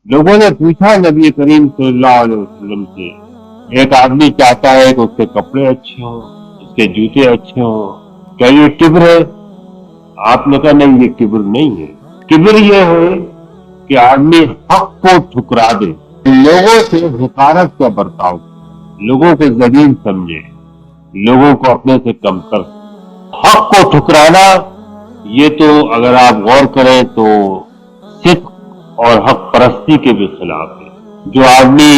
लोगों ने पूछा नबी करीम सल्लल्लाहु अलैहि वसल्लम से, एक आदमी चाहता है कि उसके कपड़े अच्छे हों, उसके जूते अच्छे हों, क्या ये किब्र है? आपने कहा नहीं, ये किब्र नहीं है। किब्र ये है कि आदमी हक को ठुकरा दे, लोगों से हकारत का बर्ताव, लोगों को जलील समझे, लोगों को अपने से कम कर। हक को ठुकराना ये तो अगर आप गौर करें तो सिद्क और हक परस्ती के भी खिलाफ है। जो आदमी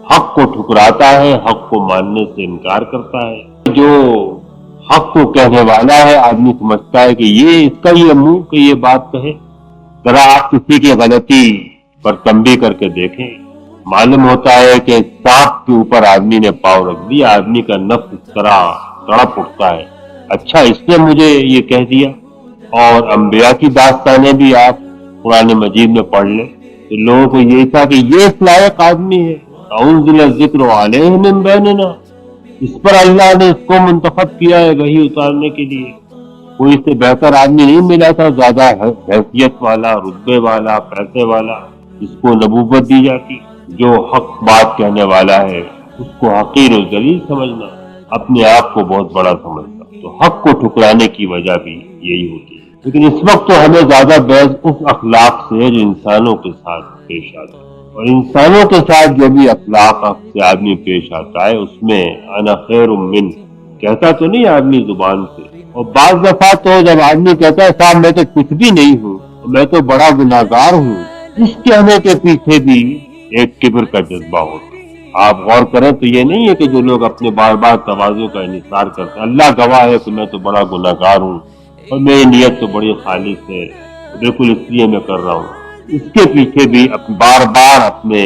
हक को ठुकराता है, हक को मानने से इनकार करता है, जो हक को कहने वाला है, आदमी समझता है कि ये इसका ये मुंह कि ये बात कहे। जरा आप किसी की गलती पर तंबी करके देखें, मालूम होता है कि सांप के ऊपर आदमी ने पांव रख दिया, आदमी का नफ्स इस तरह तड़प उठता है, अच्छा इसने मुझे ये कह दिया। और अंबिया की दास्तानें भी आप कुरान मजीद में पढ़ लें तो लोगों को ये था कि ये इस लायक आदमी है, अउज़िल ज़िक्र अलैहि मिन बैनिना, इस पर अल्लाह ने इसको मुंतखब किया है वही उतारने के लिए। कोई इससे बेहतर आदमी नहीं मिला था, ज्यादा हैसियत वाला, रुतबे वाला, पैसे वाला, जिसको नबूवत दी जाती। जो हक बात कहने वाला है उसको हकीर और जलील समझना, अपने आप को बहुत बड़ा समझना, तो हक को ठुकराने की वजह भी यही होती है। लेकिन इस वक्त तो हमें ज्यादा बहस उस अखलाक से है जो इंसानों के साथ पेश आता है, और इंसानों के साथ जो भी अखलाक से आदमी पेश आता है उसमें अना खैरुम मिन कहता तो नहीं आदमी जुबान से, और बाज दफा तो जब आदमी कहता है साहब मैं तो कुछ भी नहीं हूँ, मैं तो बड़ा गुनाहगार हूँ, इस कहने के पीछे भी एक किब्र का जज्बा होता है। आप गौर करें तो ये नहीं है कि जो लोग अपने बार बार तवाज़ु का इन्हिसार करते हैं, अल्लाह गवाह है कि मैं तो बड़ा गुनाहगार हूँ और मेरी नीयत तो बड़ी खालिस है, बिल्कुल इसलिए मैं कर रहा हूँ, इसके पीछे भी बार बार अपने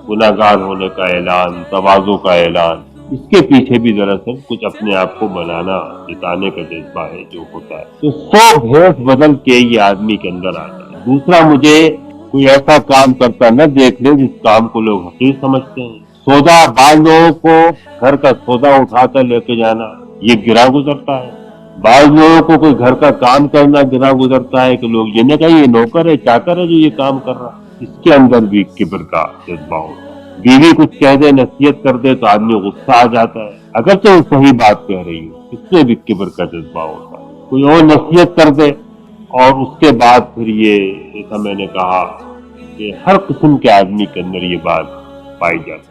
गुनाहगार होने का ऐलान, तवाज़ु का ऐलान, इसके पीछे भी दरअसल कुछ अपने आप को बनाना, जिताने का जज्बा है जो होता है। तो 100 भेष बदल के ये आदमी के अंदर आता है। दूसरा, मुझे कोई ऐसा काम करता न देख ले जिस काम को लोग हकीर समझते हैं। सौदा, बाल लोगों को घर का सौदा उठाकर लेके जाना ये गिरा गुजरता है, बाल लोगों को कोई घर का काम करना गिरा गुजरता है कि लोग ये न कहें ये नौकर है, चाकर है जो ये काम कर रहा, इसके अंदर भी किब्र का जज्बा होता है। बीवी कुछ कह दे, नसीहत कर दे तो आदमी गुस्सा आ जाता है, अगर तो वो सही बात कह रही हो, इसमें भी किब्र का जज्बा होता है। कोई और नसीहत कर दे और उसके बाद फिर ये, जैसा मैंने कहा कि हर किस्म के आदमी के अंदर ये बात पाई जाती है।